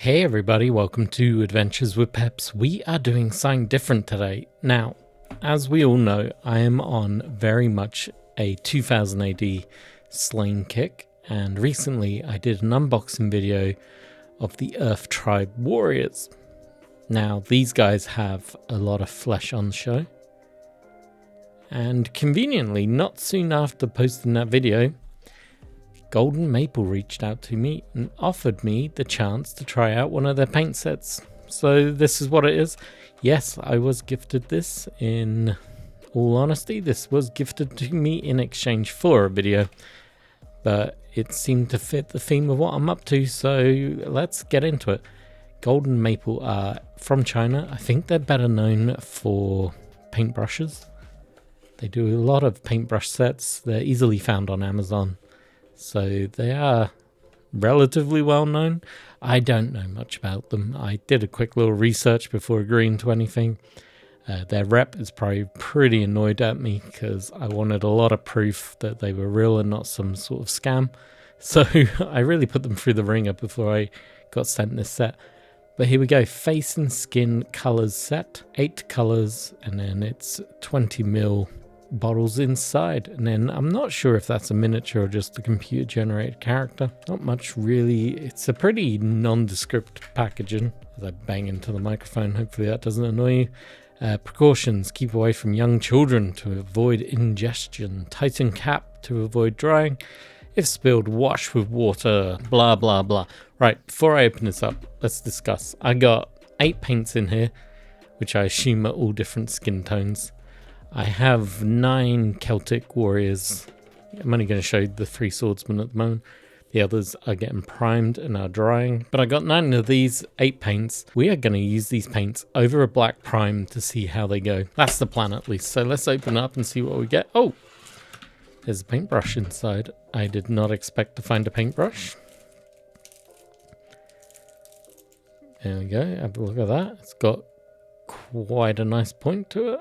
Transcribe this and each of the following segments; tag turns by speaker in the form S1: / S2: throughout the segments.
S1: Hey everybody, welcome to Adventures with Peps. We are doing something different today. Now, as we all know, I am on very much a 2000 AD slaying kick, and recently I did an unboxing video of the Earth Tribe Warriors. Now, these guys have a lot of flesh on show, and conveniently, not soon after posting that video, Golden Maple reached out to me and offered me the chance to try out one of their paint sets. So this is what it is. Yes, I was gifted this. In all honesty, this was gifted to me in exchange for a video, but it seemed to fit the theme of what I'm up to, so let's get into it. Golden Maple are from China. I think they're better known for paintbrushes. They do a lot of paintbrush sets. They're easily found on Amazon. So they are relatively well known. I don't know much about them. I did a quick little research before agreeing to anything. Their rep is probably pretty annoyed at me because I wanted a lot of proof that they were real and not some sort of scam. So I really put them through the ringer before I got sent this set. But here we go, face and skin colors set, 8 colors, and then it's 20ml bottles inside, and then I'm not sure if that's a miniature or just a computer generated character. Not much really. It's a pretty nondescript packaging. As I bang into the microphone, hopefully that doesn't annoy you. Precautions: keep away from young children to avoid ingestion, tighten cap to avoid drying, if spilled wash with water, blah blah blah. Right, before I open this up, let's discuss. I got 8 paints in here, which I assume are all different skin tones. I have 9 Celtic warriors. I'm only going to show you the 3 swordsmen at the moment. The others are getting primed and are drying. But I got 9 of these 8 paints. We are going to use these paints over a black prime to see how they go. That's the plan at least. So let's open up and see what we get. Oh, there's a paintbrush inside. I did not expect to find a paintbrush. There we go. Have a look at that. It's got quite a nice point to it.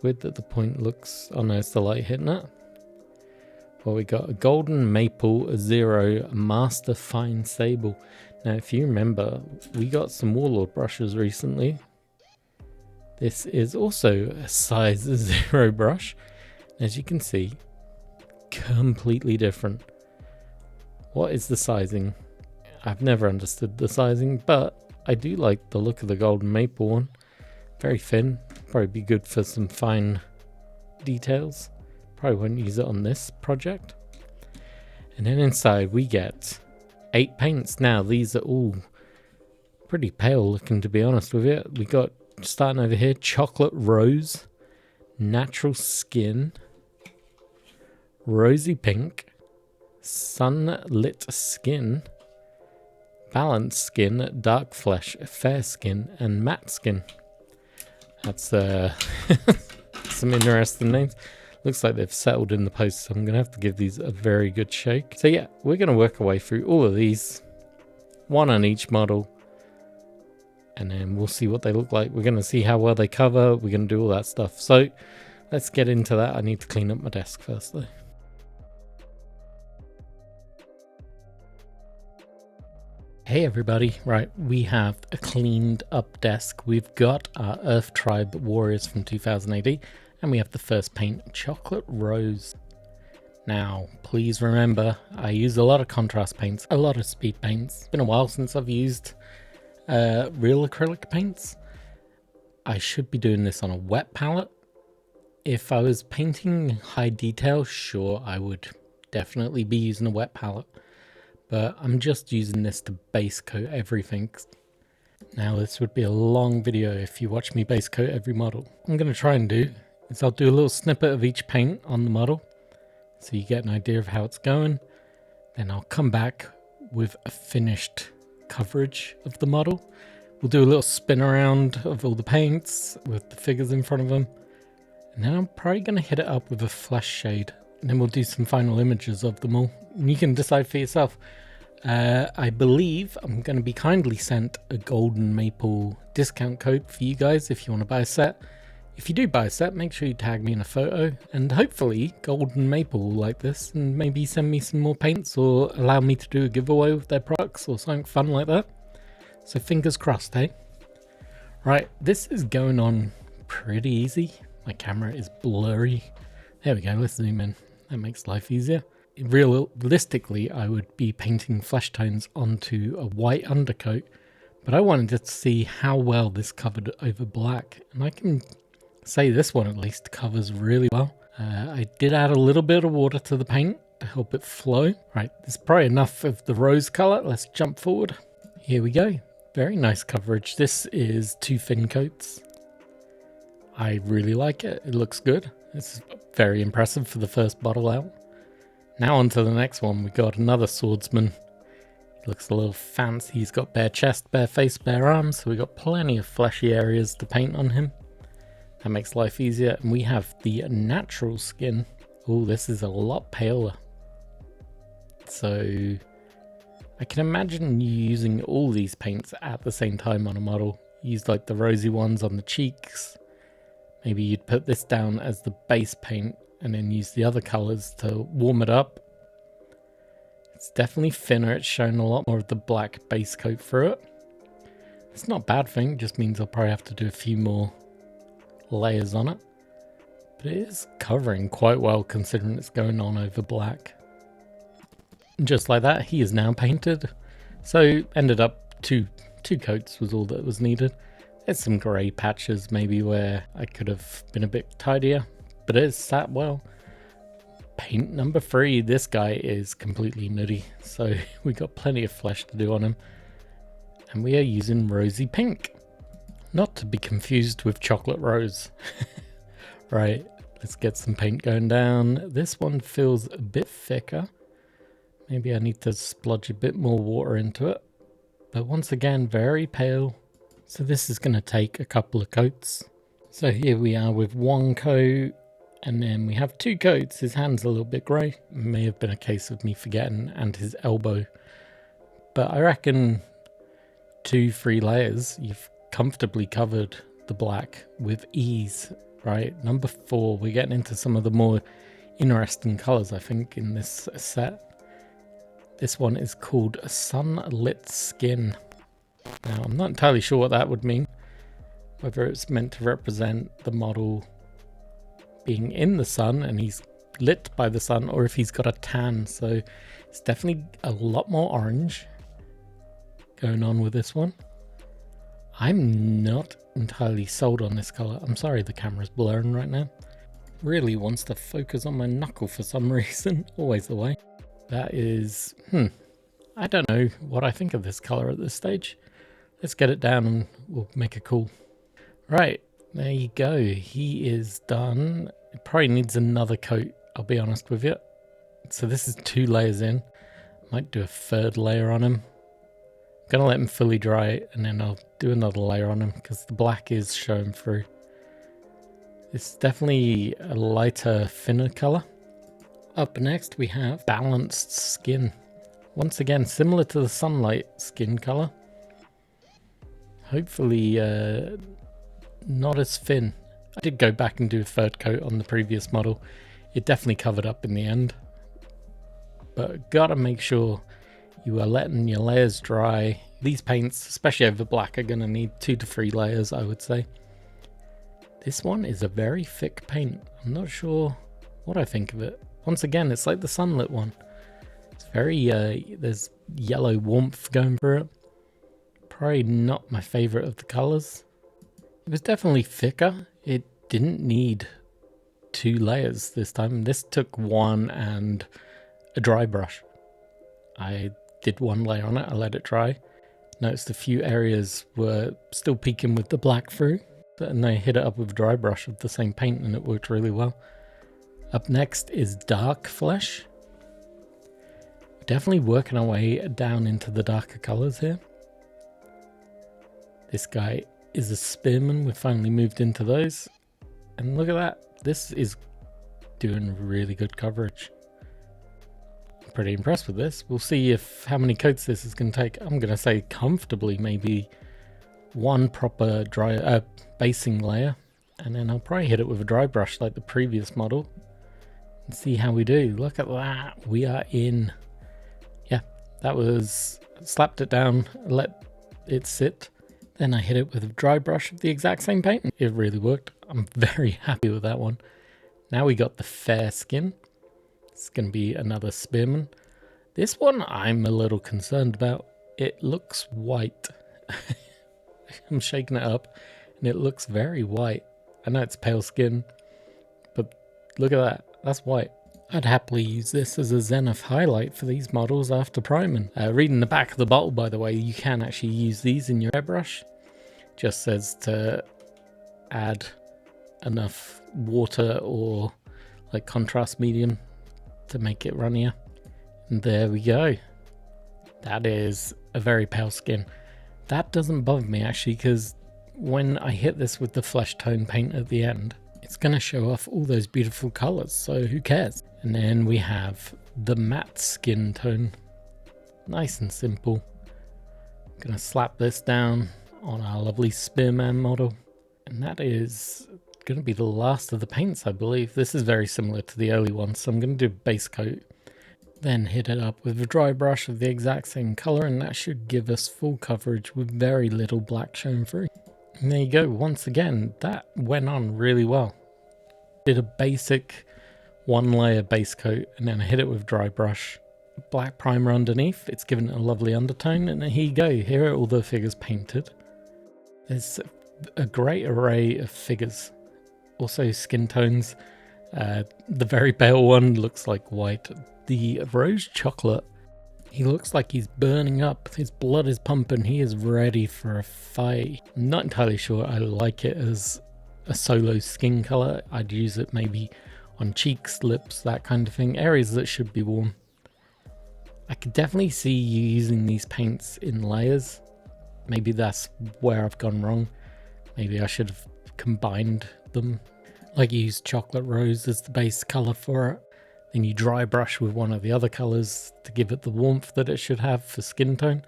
S1: Weird that the point looks... oh no, it's the light hitting it. Well, we got a Golden Maple Zero Master Fine Sable. Now, if you remember, we got some Warlord brushes recently. This is also a size 0 brush. As you can see, completely different. What is the sizing? I've never understood the sizing, but I do like the look of the Golden Maple one. Very thin. Probably be good for some fine details. Probably won't use it on this project. And then inside we get 8 paints. Now these are all pretty pale looking, to be honest with you. We got, starting over here, Chocolate Rose, Natural Skin, Rosy Pink, Sunlit Skin, Balanced Skin, Dark Flesh, Fair Skin, and Matte Skin. That's some interesting names. Looks like they've settled in the post, so I'm going to have to give these a very good shake. So yeah, we're going to work our way through all of these, one on each model, and then we'll see what they look like. We're going to see how well they cover. We're going to do all that stuff. So let's get into that. I need to clean up my desk first though. Hey everybody, right, we have a cleaned up desk. We've got our Earth Tribe Warriors from 2000 AD, and we have the first paint, Chocolate Rose. Now, please remember, I use a lot of contrast paints, a lot of speed paints. It's been a while since I've used real acrylic paints. I should be doing this on a wet palette. If I was painting high detail, sure, I would definitely be using a wet palette. But I'm just using this to base coat everything. Now this would be a long video if you watch me base coat every model. What I'm going to try and do is I'll do a little snippet of each paint on the model, so you get an idea of how it's going. Then I'll come back with a finished coverage of the model. We'll do a little spin around of all the paints with the figures in front of them. And then I'm probably going to hit it up with a flesh shade. And then we'll do some final images of them all. And you can decide for yourself. I believe I'm going to be kindly sent a Golden Maple discount code for you guys if you want to buy a set. If you do buy a set, make sure you tag me in a photo, and hopefully Golden Maple will like this and maybe send me some more paints or allow me to do a giveaway with their products or something fun like that. So fingers crossed, hey? Right, this is going on pretty easy. My camera is blurry. There we go, let's zoom in. That makes life easier. Realistically, I would be painting flesh tones onto a white undercoat, but I wanted to see how well this covered over black, and I can say this one at least covers really well. I did add a little bit of water to the paint to help it flow. Right, there's probably enough of the rose color. Let's jump forward. Here we go. Very nice coverage. This is 2 thin coats. I really like it. It looks good. It's very impressive for the first bottle out. Now on to the next one. We got another swordsman. He looks a little fancy. He's got bare chest, bare face, bare arms. So we got plenty of fleshy areas to paint on him. That makes life easier. And we have the natural skin. Oh, this is a lot paler. So I can imagine you using all these paints at the same time on a model. Use like the rosy ones on the cheeks. Maybe you'd put this down as the base paint and then use the other colors to warm it up. It's definitely thinner. It's showing a lot more of the black base coat through it. It's not a bad thing. It just means I'll probably have to do a few more layers on it. But it is covering quite well considering it's going on over black. And just like that, he is now painted. So ended up two coats was all that was needed. There's some grey patches maybe where I could have been a bit tidier, but it sat well. Paint number 3, this guy is completely nutty, so we got plenty of flesh to do on him. And we are using rosy pink, not to be confused with chocolate rose. Right, let's get some paint going down. This one feels a bit thicker. Maybe I need to splodge a bit more water into it. But once again, very pale. So this is going to take a couple of coats. So here we are with 1 coat, and then we have 2 coats. His hand's a little bit grey. May have been a case of me forgetting, and his elbow. But I reckon 2-3 layers, you've comfortably covered the black with ease, right? Number 4, we're getting into some of the more interesting colours, I think, in this set. This one is called Sunlit Skin. Now, I'm not entirely sure what that would mean. Whether it's meant to represent the model being in the sun and he's lit by the sun, or if he's got a tan. So it's definitely a lot more orange going on with this one. I'm not entirely sold on this color. I'm sorry the camera's blurring right now. Really wants to focus on my knuckle for some reason. Always the way. That is, I don't know what I think of this color at this stage. Let's get it down and we'll make a call. Right, there you go. He is done. It probably needs another coat, I'll be honest with you. So this is 2 layers in. Might do a 3rd layer on him. I'm gonna let him fully dry and then I'll do another layer on him because the black is showing through. It's definitely a lighter, thinner color. Up next we have Balanced Skin. Once again, similar to the Sunlight skin color. Hopefully not as thin. I did go back and do a 3rd coat on the previous model. It definitely covered up in the end. But gotta make sure you are letting your layers dry. These paints, especially over black, are gonna need 2 to 3 layers, I would say. This one is a very thick paint. I'm not sure what I think of it. Once again, it's like the sunlit one. It's very, there's yellow warmth going through it. Probably not my favorite of the colors. It was definitely thicker. It didn't need 2 layers this time. This took 1 and a dry brush. I did 1 layer on it. I let it dry. Noticed a few areas were still peeking with the black through, and I hit it up with a dry brush of the same paint and it worked really well. Up next is Dark Flesh. Definitely working our way down into the darker colors here. This guy is a spearman. We've finally moved into those. And look at that. This is doing really good coverage. I'm pretty impressed with this. We'll see if how many coats this is going to take. I'm going to say comfortably maybe 1 proper dry basing layer and then I'll probably hit it with a dry brush like the previous model and see how we do. Look at that, we are in. Yeah, that was, slapped it down, let it sit, then I hit it with a dry brush of the exact same paint. It really worked. I'm very happy with that one. Now we got the fair skin. It's going to be another spearman. This one I'm a little concerned about. It looks white. I'm shaking it up and it looks very white. I know it's pale skin, but look at that. That's white. I'd happily use this as a Zenith highlight for these models after priming. Reading the back of the bottle, by the way, you can actually use these in your airbrush. Just says to add enough water or like contrast medium to make it runnier. And there we go. That is a very pale skin. That doesn't bother me actually, because when I hit this with the flesh tone paint at the end, it's going to show off all those beautiful colors, so who cares? And then we have the matte skin tone. Nice and simple. Gonna slap this down on our lovely spearman model. And that is going to be the last of the paints, I believe. This is very similar to the early one, so I'm going to do a base coat. Then hit it up with a dry brush of the exact same color, and that should give us full coverage with very little black showing through. And there you go. Once again, that went on really well. Did a basic 1-layer base coat, and then I hit it with dry brush. Black primer underneath. It's given it a lovely undertone, and here you go. Here are all the figures painted. There's a great array of figures. Also skin tones. The very pale one looks like white. The rose chocolate, he looks like he's burning up. His blood is pumping. He is ready for a fight. I'm not entirely sure I like it as a solo skin color. I'd use it maybe on cheeks, lips, that kind of thing. Areas that should be warm. I could definitely see you using these paints in layers. Maybe that's where I've gone wrong. Maybe I should have combined them. Like use chocolate rose as the base color for it. Then you dry brush with one of the other colors to give it the warmth that it should have for skin tone.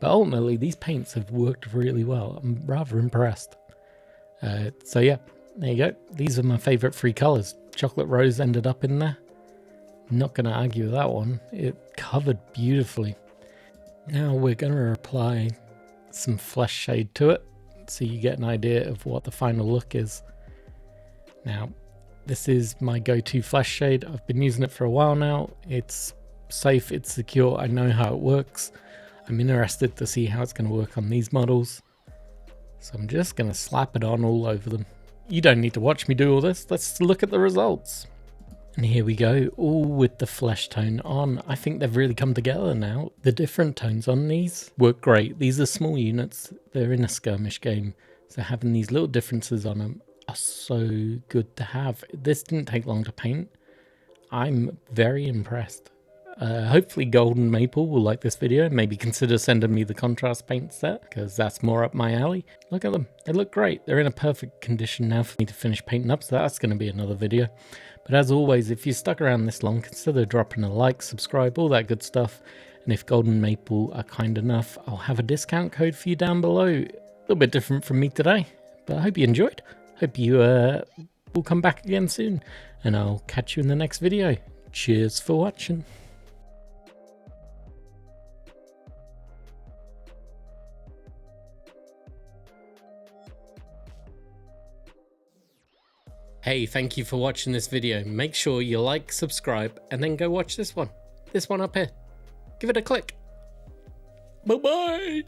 S1: But ultimately, these paints have worked really well. I'm rather impressed. So yeah, there you go. These are my favorite 3 colors. Chocolate rose ended up in there. Not going to argue with that one. It covered beautifully. Now we're going to apply some flesh shade to it, so you get an idea of what the final look is. Now, this is my go-to flesh shade. I've been using it for a while now. It's safe, it's secure, I know how it works. I'm interested to see how it's going to work on these models. So I'm just going to slap it on all over them. You don't need to watch me do all this. Let's look at the results. And here we go, all with the flesh tone on. I think they've really come together now. The different tones on these work great. These are small units. They're in a skirmish game. So having these little differences on them are so good to have. This didn't take long to paint. I'm very impressed. Hopefully Golden Maple will like this video. Maybe consider sending me the contrast paint set, because that's more up my alley. Look at them. They look great. They're in a perfect condition now for me to finish painting up, so that's going to be another video. But as always, if you stuck around this long, consider dropping a like, subscribe, all that good stuff. And if Golden Maple are kind enough, I'll have a discount code for you down below. A little bit different from me today, but I hope you enjoyed. Hope you will come back again soon, and I'll catch you in the next video. Cheers for watching. Hey, thank you for watching this video. Make sure you like, subscribe, and then go watch this one. This one up here. Give it a click. Bye-bye.